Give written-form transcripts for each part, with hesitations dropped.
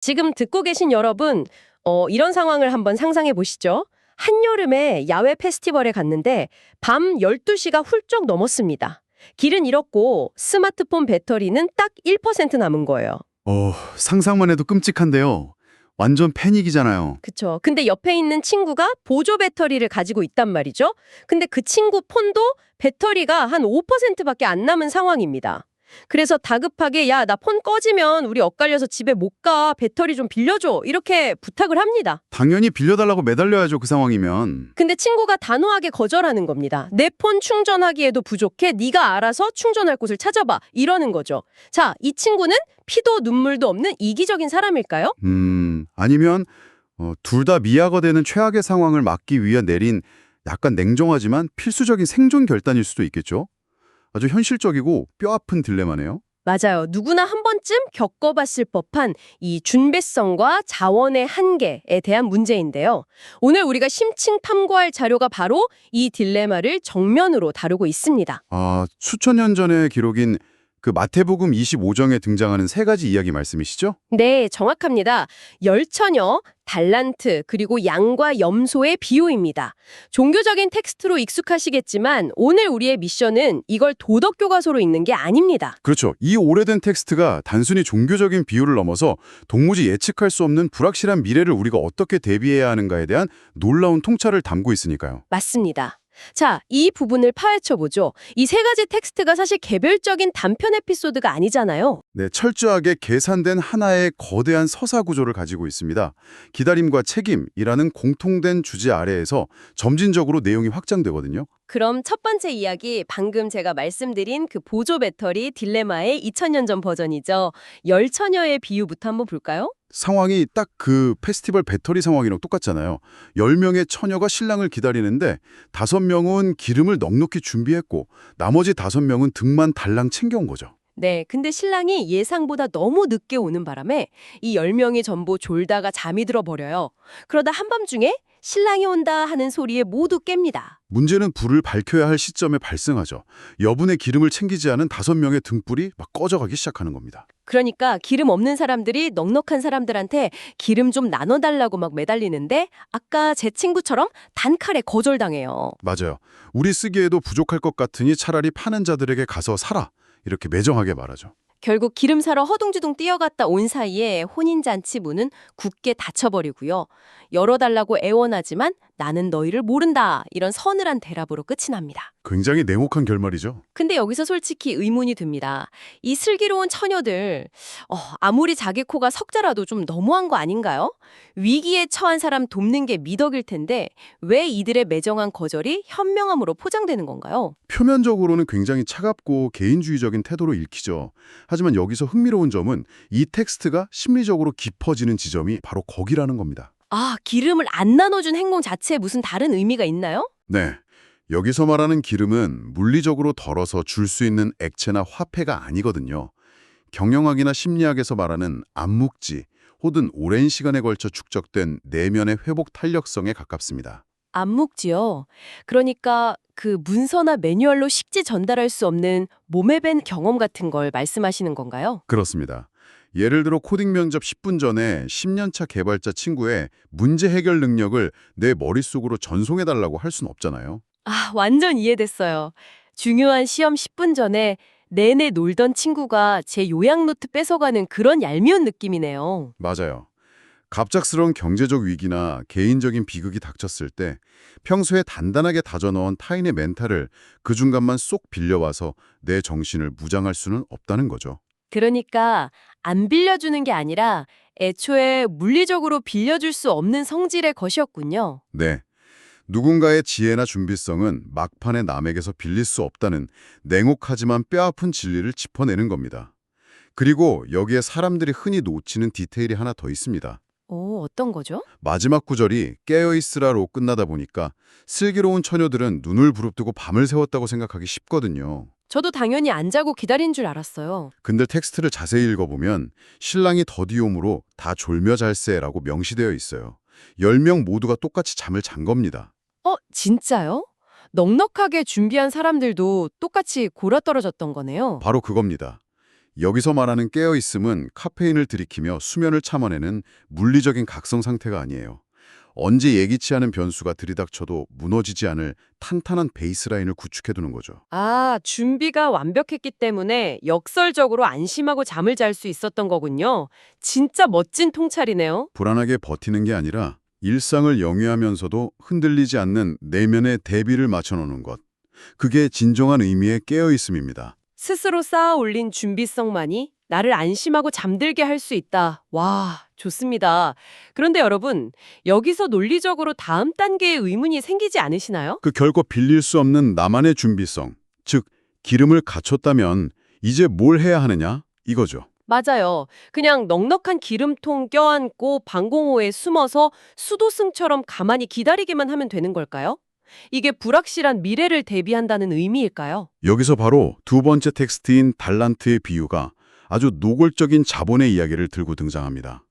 지금 듣고 계신 여러분, 이런 상황을 한번 상상해 보시죠. 한여름에 야외 페스티벌에 갔는데 밤 12시가 훌쩍 넘었습니다. 길은 잃었고 스마트폰 배터리는 딱 1% 남은 거예요. 상상만 해도 끔찍한데요. 완전 패닉이잖아요. 그쵸. 근데 옆에 있는 친구가 보조 배터리를 가지고 있단 말이죠. 근데 그 친구 폰도 배터리가 한 5%밖에 안 남은 상황입니다. 그래서 다급하게 야, 나 폰 꺼지면 우리 엇갈려서 집에 못 가. 배터리 좀 빌려줘. 이렇게 부탁을 합니다. 당연히 빌려달라고 매달려야죠, 그 상황이면. 근데 친구가 단호하게 거절하는 겁니다. 내 폰 충전하기에도 부족해. 네가 알아서 충전할 곳을 찾아봐. 이러는 거죠. 자, 이 친구는 피도 눈물도 없는 이기적인 사람일까요? 아니면 둘 다 미아가 되는 최악의 상황을 막기 위해 내린 약간 냉정하지만 필수적인 생존 결단일 수도 있겠죠. 아주 현실적이고 뼈아픈 딜레마네요. 맞아요. 누구나 한 번쯤 겪어봤을 법한 이 준비성과 자원의 한계에 대한 문제인데요. 오늘 우리가 심층 탐구할 자료가 바로 이 딜레마를 정면으로 다루고 있습니다. 수천 년 전의 기록인 그 마태복음 25장에 등장하는 세 가지 이야기 말씀이시죠? 네, 정확합니다. 열처녀, 달란트, 그리고 양과 염소의 비유입니다. 종교적인 텍스트로 익숙하시겠지만 오늘 우리의 미션은 이걸 도덕 교과서로 읽는 게 아닙니다. 그렇죠. 이 오래된 텍스트가 단순히 종교적인 비유를 넘어서 도무지 예측할 수 없는 불확실한 미래를 우리가 어떻게 대비해야 하는가에 대한 놀라운 통찰을 담고 있으니까요. 맞습니다. 자, 이 부분을 파헤쳐보죠. 이 세 가지 텍스트가 사실 개별적인 단편 에피소드가 아니잖아요. 네, 철저하게 계산된 하나의 거대한 서사 구조를 가지고 있습니다. 기다림과 책임이라는 공통된 주제 아래에서 점진적으로 내용이 확장되거든요. 그럼 첫 번째 이야기, 방금 제가 말씀드린 그 보조 배터리 딜레마의 2000년 전 버전이죠. 열처녀의 비유부터 한번 볼까요? 상황이 딱 그 페스티벌 배터리 상황이랑 똑같잖아요. 10명의 처녀가 신랑을 기다리는데 5명은 기름을 넉넉히 준비했고 나머지 5명은 등만 달랑 챙겨온 거죠. 네, 근데 신랑이 예상보다 너무 늦게 오는 바람에 이 10명이 전부 졸다가 잠이 들어버려요. 그러다 한밤중에 신랑이 온다 하는 소리에 모두 깹니다. 문제는 불을 밝혀야 할 시점에 발생하죠. 여분의 기름을 챙기지 않은 5명의 등불이 막 꺼져가기 시작하는 겁니다. 그러니까 기름 없는 사람들이 넉넉한 사람들한테 기름 좀 나눠달라고 막 매달리는데 아까 제 친구처럼 단칼에 거절당해요. 맞아요. 우리 쓰기에도 부족할 것 같으니 차라리 파는 자들에게 가서 사라. 이렇게 매정하게 말하죠. 결국 기름 사러 허둥지둥 뛰어갔다 온 사이에 혼인잔치 문은 굳게 닫혀버리고요. 열어달라고 애원하지만 나는 너희를 모른다. 이런 서늘한 대답으로 끝이 납니다. 굉장히 냉혹한 결말이죠. 근데 여기서 솔직히 의문이 듭니다. 이 슬기로운 처녀들, 아무리 자기 코가 석자라도 좀 너무한 거 아닌가요? 위기에 처한 사람 돕는 게 미덕일 텐데 왜 이들의 매정한 거절이 현명함으로 포장되는 건가요? 표면적으로는 굉장히 차갑고 개인주의적인 태도로 읽히죠. 하지만 여기서 흥미로운 점은 이 텍스트가 심리적으로 깊어지는 지점이 바로 거기라는 겁니다. 아, 기름을 안 나눠준 행동 자체에 무슨 다른 의미가 있나요? 네. 여기서 말하는 기름은 물리적으로 덜어서 줄 수 있는 액체나 화폐가 아니거든요. 경영학이나 심리학에서 말하는 암묵지, 혹은 오랜 시간에 걸쳐 축적된 내면의 회복 탄력성에 가깝습니다. 암묵지요. 그러니까 그 문서나 매뉴얼로 쉽게 전달할 수 없는 몸에 밴 경험 같은 걸 말씀하시는 건가요? 그렇습니다. 예를 들어 코딩 면접 10분 전에 10년차 개발자 친구의 문제 해결 능력을 내 머릿속으로 전송해달라고 할 수는 없잖아요. 아, 완전 이해됐어요. 중요한 시험 10분 전에 내내 놀던 친구가 제 요약 노트 뺏어가는 그런 얄미운 느낌이네요. 맞아요. 갑작스러운 경제적 위기나 개인적인 비극이 닥쳤을 때 평소에 단단하게 다져놓은 타인의 멘탈을 그 중간만 쏙 빌려와서 내 정신을 무장할 수는 없다는 거죠. 그러니까 안 빌려주는 게 아니라 애초에 물리적으로 빌려줄 수 없는 성질의 것이었군요. 네. 누군가의 지혜나 준비성은 막판에 남에게서 빌릴 수 없다는 냉혹하지만 뼈아픈 진리를 짚어내는 겁니다. 그리고 여기에 사람들이 흔히 놓치는 디테일이 하나 더 있습니다. 오, 어떤 거죠? 마지막 구절이 깨어있으라로 끝나다 보니까 슬기로운 처녀들은 눈을 부릅뜨고 밤을 새웠다고 생각하기 쉽거든요. 저도 당연히 안 자고 기다린 줄 알았어요. 근데 텍스트를 자세히 읽어보면 신랑이 더디움으로 다 졸며 잘세라고 명시되어 있어요. 10명 모두가 똑같이 잠을 잔 겁니다. 진짜요? 넉넉하게 준비한 사람들도 똑같이 골아떨어졌던 거네요. 바로 그겁니다. 여기서 말하는 깨어있음은 카페인을 들이키며 수면을 참아내는 물리적인 각성 상태가 아니에요. 언제 예기치 않은 변수가 들이닥쳐도 무너지지 않을 탄탄한 베이스라인을 구축해두는 거죠. 아, 준비가 완벽했기 때문에 역설적으로 안심하고 잠을 잘 수 있었던 거군요. 진짜 멋진 통찰이네요. 불안하게 버티는 게 아니라 일상을 영위하면서도 흔들리지 않는 내면의 대비를 맞춰놓는 것. 그게 진정한 의미의 깨어있음입니다. 스스로 쌓아 올린 준비성만이 나를 안심하고 잠들게 할 수 있다. 와, 좋습니다. 그런데 여러분, 여기서 논리적으로 다음 단계의 의문이 생기지 않으시나요? 그 결코 빌릴 수 없는 나만의 준비성, 즉 기름을 갖췄다면 이제 뭘 해야 하느냐 이거죠. 맞아요. 그냥 넉넉한 기름통 껴안고 방공호에 숨어서 수도승처럼 가만히 기다리기만 하면 되는 걸까요? 이게 불확실한 미래를 대비한다는 의미일까요? 여기서 바로 두 번째 텍스트인 달란트의 비유가 아주 노골적인 자본의 이야기를 들고 등장합니다.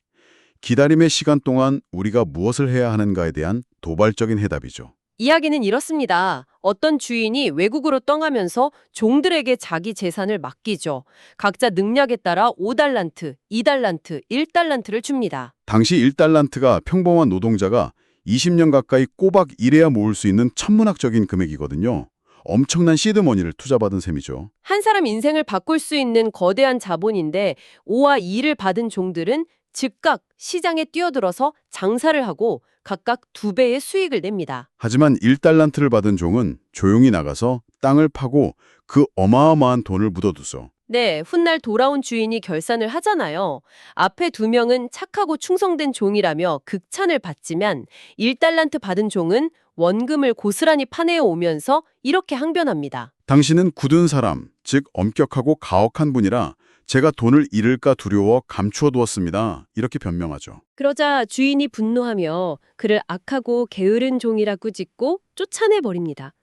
기다림의 시간 동안 우리가 무엇을 해야 하는가에 대한 도발적인 해답이죠. 이야기는 이렇습니다. 어떤 주인이 외국으로 떠나면서 종들에게 자기 재산을 맡기죠. 각자 능력에 따라 5달란트, 2달란트, 1달란트를 줍니다. 당시 1달란트가 평범한 노동자가 20년 가까이 꼬박 일해야 모을 수 있는 천문학적인 금액이거든요. 엄청난 시드머니를 투자받은 셈이죠. 한 사람 인생을 바꿀 수 있는 거대한 자본인데 5와 2를 받은 종들은 즉각 시장에 뛰어들어서 장사를 하고 각각 2배의 수익을 냅니다. 하지만 1달란트를 받은 종은 조용히 나가서 땅을 파고 그 어마어마한 돈을 묻어두죠. 네, 훗날 돌아온 주인이 결산을 하잖아요. 앞에 2명은 착하고 충성된 종이라며 극찬을 받지만 1달란트 받은 종은 원금을 고스란히 파내어 오면서 이렇게 항변합니다. 당신은 굳은 사람, 즉 엄격하고 가혹한 분이라 제가 돈을 잃을까 두려워 감추어 두었습니다. 이렇게 변명하죠. 그러자 주인이 분노하며 그를 악하고 게으른 종이라 꾸짖고 쫓아내버립니다.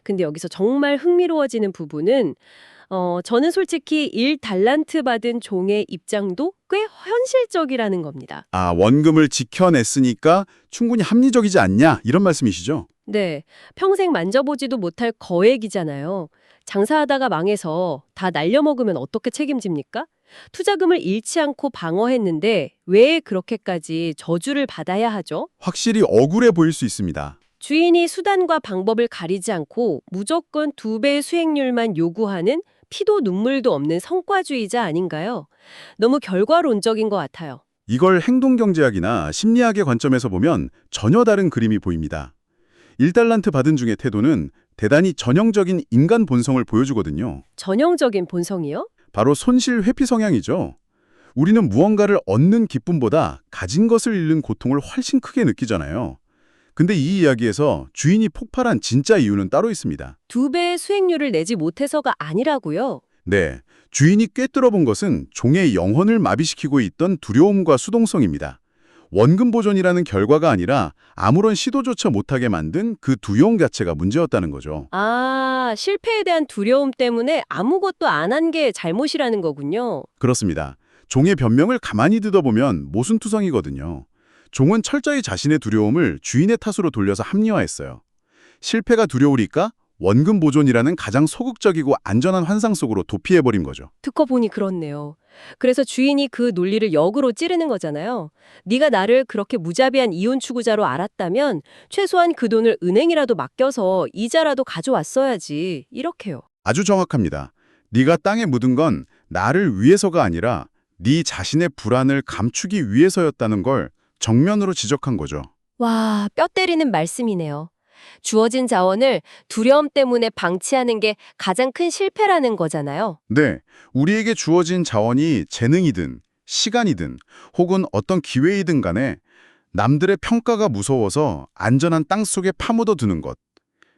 근데 여기서 정말 흥미로워지는 부분은 저는 솔직히 1달란트 받은 종의 입장도 꽤 현실적이라는 겁니다. 아, 원금을 지켜냈으니까 충분히 합리적이지 않냐? 이런 말씀이시죠? 네, 평생 만져보지도 못할 거액이잖아요. 장사하다가 망해서 다 날려먹으면 어떻게 책임집니까? 투자금을 잃지 않고 방어했는데 왜 그렇게까지 저주를 받아야 하죠? 확실히 억울해 보일 수 있습니다. 주인이 수단과 방법을 가리지 않고 무조건 2배의 수익률만 요구하는 피도 눈물도 없는 성과주의자 아닌가요? 너무 결과론적인 것 같아요. 이걸 행동경제학이나 심리학의 관점에서 보면 전혀 다른 그림이 보입니다. 1달란트 받은 중의 태도는 대단히 전형적인 인간 본성을 보여주거든요. 전형적인 본성이요? 바로 손실 회피 성향이죠. 우리는 무언가를 얻는 기쁨보다 가진 것을 잃는 고통을 훨씬 크게 느끼잖아요. 근데 이 이야기에서 주인이 폭발한 진짜 이유는 따로 있습니다. 2배의 수익률을 내지 못해서가 아니라고요? 네, 주인이 꿰뚫어본 것은 종의 영혼을 마비시키고 있던 두려움과 수동성입니다. 원금 보존이라는 결과가 아니라 아무런 시도조차 못하게 만든 그 두려움 자체가 문제였다는 거죠. 아, 실패에 대한 두려움 때문에 아무것도 안 한 게 잘못이라는 거군요. 그렇습니다. 종의 변명을 가만히 듣어보면 모순투성이거든요. 종은 철저히 자신의 두려움을 주인의 탓으로 돌려서 합리화했어요. 실패가 두려우니까 원금 보존이라는 가장 소극적이고 안전한 환상 속으로 도피해버린 거죠. 듣고 보니 그렇네요. 그래서 주인이 그 논리를 역으로 찌르는 거잖아요. 네가 나를 그렇게 무자비한 이혼 추구자로 알았다면 최소한 그 돈을 은행이라도 맡겨서 이자라도 가져왔어야지. 이렇게요. 아주 정확합니다. 네가 땅에 묻은 건 나를 위해서가 아니라 네 자신의 불안을 감추기 위해서였다는 걸 정면으로 지적한 거죠. 와, 뼈 때리는 말씀이네요. 주어진 자원을 두려움 때문에 방치하는 게 가장 큰 실패라는 거잖아요. 네, 우리에게 주어진 자원이 재능이든 시간이든 혹은 어떤 기회이든 간에 남들의 평가가 무서워서 안전한 땅속에 파묻어 두는 것.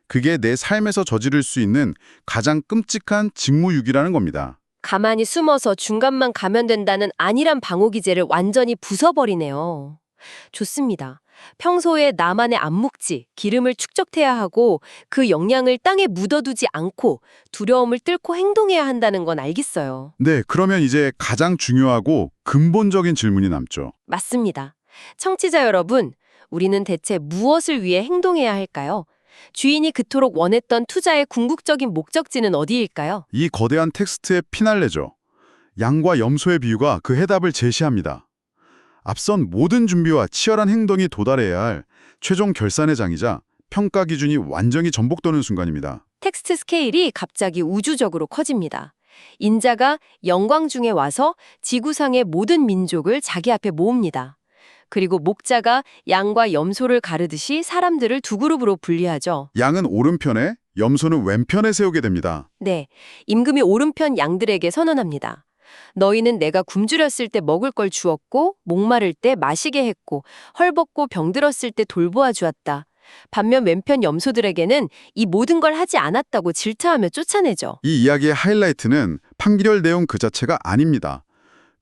그게 내 삶에서 저지를 수 있는 가장 끔찍한 직무유기라는 겁니다. 가만히 숨어서 중간만 가면 된다는 안일한 방어 기제를 완전히 부숴버리네요. 좋습니다. 평소에 나만의 암묵지, 기름을 축적해야 하고 그 역량을 땅에 묻어두지 않고 두려움을 뚫고 행동해야 한다는 건 알겠어요. 네, 그러면 이제 가장 중요하고 근본적인 질문이 남죠. 맞습니다. 청취자 여러분, 우리는 대체 무엇을 위해 행동해야 할까요? 주인이 그토록 원했던 투자의 궁극적인 목적지는 어디일까요? 이 거대한 텍스트의 피날레죠. 양과 염소의 비유가 그 해답을 제시합니다. 앞선 모든 준비와 치열한 행동이 도달해야 할 최종 결산의 장이자 평가 기준이 완전히 전복되는 순간입니다. 텍스트 스케일이 갑자기 우주적으로 커집니다. 인자가 영광 중에 와서 지구상의 모든 민족을 자기 앞에 모읍니다. 그리고 목자가 양과 염소를 가르듯이 사람들을 두 그룹으로 분리하죠. 양은 오른편에, 염소는 왼편에 세우게 됩니다. 네, 임금이 오른편 양들에게 선언합니다. 너희는 내가 굶주렸을 때 먹을 걸 주었고 목마를 때 마시게 했고 헐벗고 병들었을 때 돌보아 주었다. 반면 왼편 염소들에게는 이 모든 걸 하지 않았다고 질타하며 쫓아내죠. 이 이야기의 하이라이트는 판결 내용 그 자체가 아닙니다.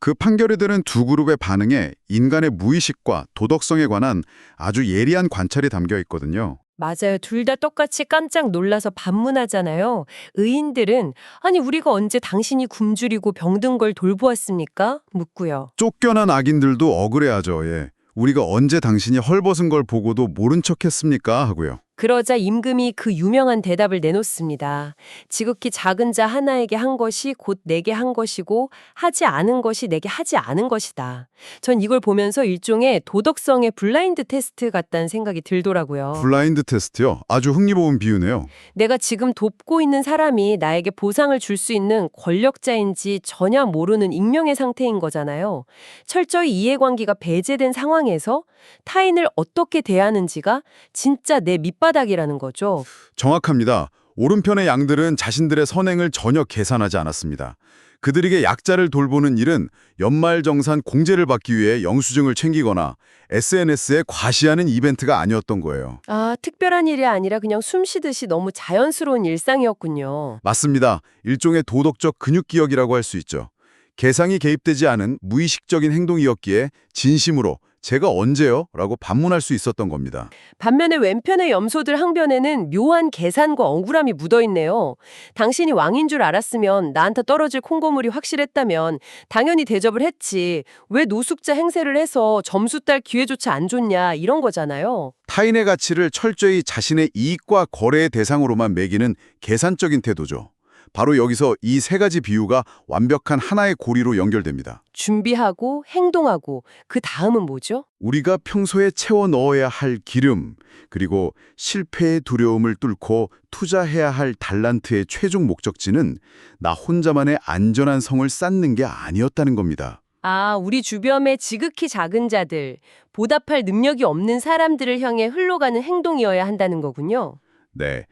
그 판결에 들은 두 그룹의 반응에 인간의 무의식과 도덕성에 관한 아주 예리한 관찰이 담겨 있거든요. 맞아요. 둘 다 똑같이 깜짝 놀라서 반문하잖아요. 의인들은 아니 우리가 언제 당신이 굶주리고 병든 걸 돌보았습니까? 묻고요. 쫓겨난 악인들도 억울해하죠. 예. 우리가 언제 당신이 헐벗은 걸 보고도 모른 척했습니까? 하고요. 그러자 임금이 그 유명한 대답을 내놓습니다. 지극히 작은 자 하나에게 한 것이 곧 내게 한 것이고 하지 않은 것이 내게 하지 않은 것이다. 전 이걸 보면서 일종의 도덕성의 블라인드 테스트 같다는 생각이 들더라고요. 블라인드 테스트요. 아주 흥미로운 비유네요. 내가 지금 돕고 있는 사람이 나에게 보상을 줄 수 있는 권력자인지 전혀 모르는 익명의 상태인 거잖아요. 철저히 이해관계가 배제된 상황에서 타인을 어떻게 대하는지가 진짜 내 밑바닥이라는 거죠. 정확합니다. 오른편의 양들은 자신들의 선행을 전혀 계산하지 않았습니다. 그들에게 약자를 돌보는 일은 연말정산 공제를 받기 위해 영수증을 챙기거나 SNS에 과시하는 이벤트가 아니었던 거예요. 아, 특별한 일이 아니라 그냥 숨 쉬듯이 너무 자연스러운 일상이었군요. 맞습니다. 일종의 도덕적 근육기억이라고 할 수 있죠. 계상이 개입되지 않은 무의식적인 행동이었기에 진심으로 제가 언제요? 라고 반문할 수 있었던 겁니다. 반면에 왼편의 염소들 항변에는 묘한 계산과 억울함이 묻어있네요. 당신이 왕인 줄 알았으면 나한테 떨어질 콩고물이 확실했다면 당연히 대접을 했지. 왜 노숙자 행세를 해서 점수 딸 기회조차 안 줬냐 이런 거잖아요. 타인의 가치를 철저히 자신의 이익과 거래의 대상으로만 매기는 계산적인 태도죠. 바로 여기서 이 세 가지 비유가 완벽한 하나의 고리로 연결됩니다. 준비하고 행동하고 그 다음은 뭐죠? 우리가 평소에 채워 넣어야 할 기름, 그리고 실패의 두려움을 뚫고 투자해야 할 달란트의 최종 목적지는 나 혼자만의 안전한 성을 쌓는 게 아니었다는 겁니다. 아, 우리 주변의 지극히 작은 자들, 보답할 능력이 없는 사람들을 향해 흘러가는 행동이어야 한다는 거군요. 네,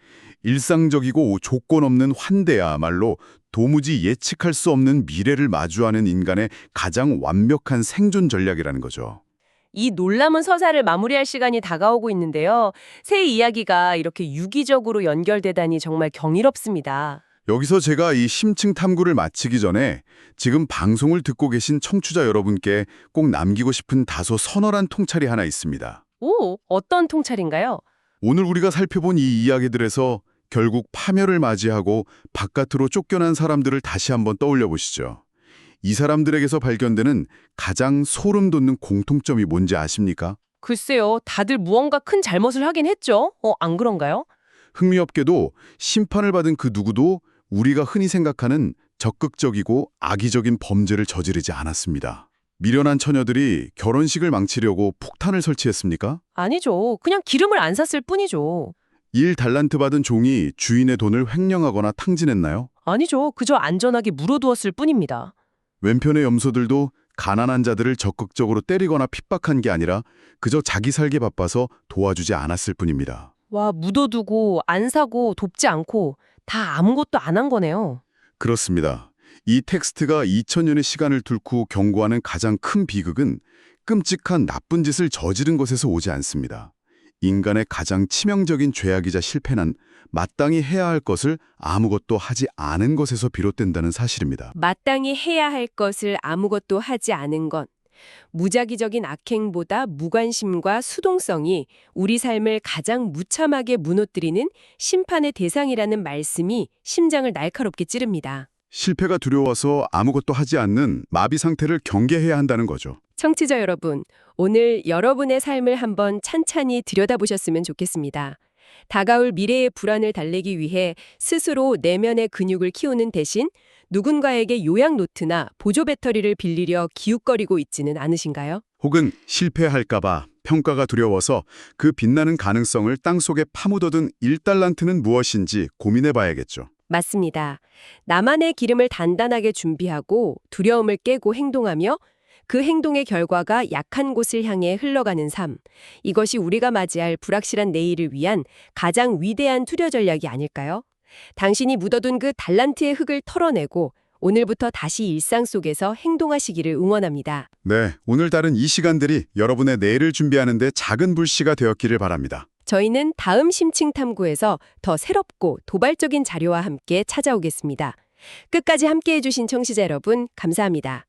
일상적이고 조건 없는 환대야말로 도무지 예측할 수 없는 미래를 마주하는 인간의 가장 완벽한 생존 전략이라는 거죠. 이 놀라운 서사를 마무리할 시간이 다가오고 있는데요. 새 이야기가 이렇게 유기적으로 연결되다니 정말 경이롭습니다. 여기서 제가 이 심층 탐구를 마치기 전에 지금 방송을 듣고 계신 청취자 여러분께 꼭 남기고 싶은 다소 서늘한 통찰이 하나 있습니다. 오, 어떤 통찰인가요? 오늘 우리가 살펴본 이 이야기들에서 결국 파멸을 맞이하고 바깥으로 쫓겨난 사람들을 다시 한번 떠올려 보시죠. 이 사람들에게서 발견되는 가장 소름 돋는 공통점이 뭔지 아십니까? 글쎄요, 다들 무언가 큰 잘못을 하긴 했죠. 안 그런가요? 흥미롭게도 심판을 받은 그 누구도 우리가 흔히 생각하는 적극적이고 악의적인 범죄를 저지르지 않았습니다. 미련한 처녀들이 결혼식을 망치려고 폭탄을 설치했습니까? 아니죠. 그냥 기름을 안 샀을 뿐이죠. 1달란트 받은 종이 주인의 돈을 횡령하거나 탕진했나요? 아니죠. 그저 안전하게 물어두었을 뿐입니다. 왼편의 염소들도 가난한 자들을 적극적으로 때리거나 핍박한 게 아니라 그저 자기 살기 바빠서 도와주지 않았을 뿐입니다. 와, 묻어두고 안 사고 돕지 않고 다 아무것도 안 한 거네요. 그렇습니다. 이 텍스트가 2000년의 시간을 뚫고 경고하는 가장 큰 비극은 끔찍한 나쁜 짓을 저지른 것에서 오지 않습니다. 인간의 가장 치명적인 죄악이자 실패는 마땅히 해야 할 것을 아무것도 하지 않은 것에서 비롯된다는 사실입니다. 마땅히 해야 할 것을 아무것도 하지 않은 것. 무작위적인 악행보다 무관심과 수동성이 우리 삶을 가장 무참하게 무너뜨리는 심판의 대상이라는 말씀이 심장을 날카롭게 찌릅니다. 실패가 두려워서 아무것도 하지 않는 마비 상태를 경계해야 한다는 거죠. 청취자 여러분, 오늘 여러분의 삶을 한번 찬찬히 들여다보셨으면 좋겠습니다. 다가올 미래의 불안을 달래기 위해 스스로 내면의 근육을 키우는 대신 누군가에게 요약 노트나 보조 배터리를 빌리려 기웃거리고 있지는 않으신가요? 혹은 실패할까봐 평가가 두려워서 그 빛나는 가능성을 땅속에 파묻어둔 1달란트는 무엇인지 고민해봐야겠죠. 맞습니다. 나만의 기름을 단단하게 준비하고 두려움을 깨고 행동하며 그 행동의 결과가 약한 곳을 향해 흘러가는 삶. 이것이 우리가 맞이할 불확실한 내일을 위한 가장 위대한 투려 전략이 아닐까요? 당신이 묻어둔 그 달란트의 흙을 털어내고 오늘부터 다시 일상 속에서 행동하시기를 응원합니다. 네, 오늘 다룬 이 시간들이 여러분의 내일을 준비하는 데 작은 불씨가 되었기를 바랍니다. 저희는 다음 심층 탐구에서 더 새롭고 도발적인 자료와 함께 찾아오겠습니다. 끝까지 함께해 주신 청취자 여러분, 감사합니다.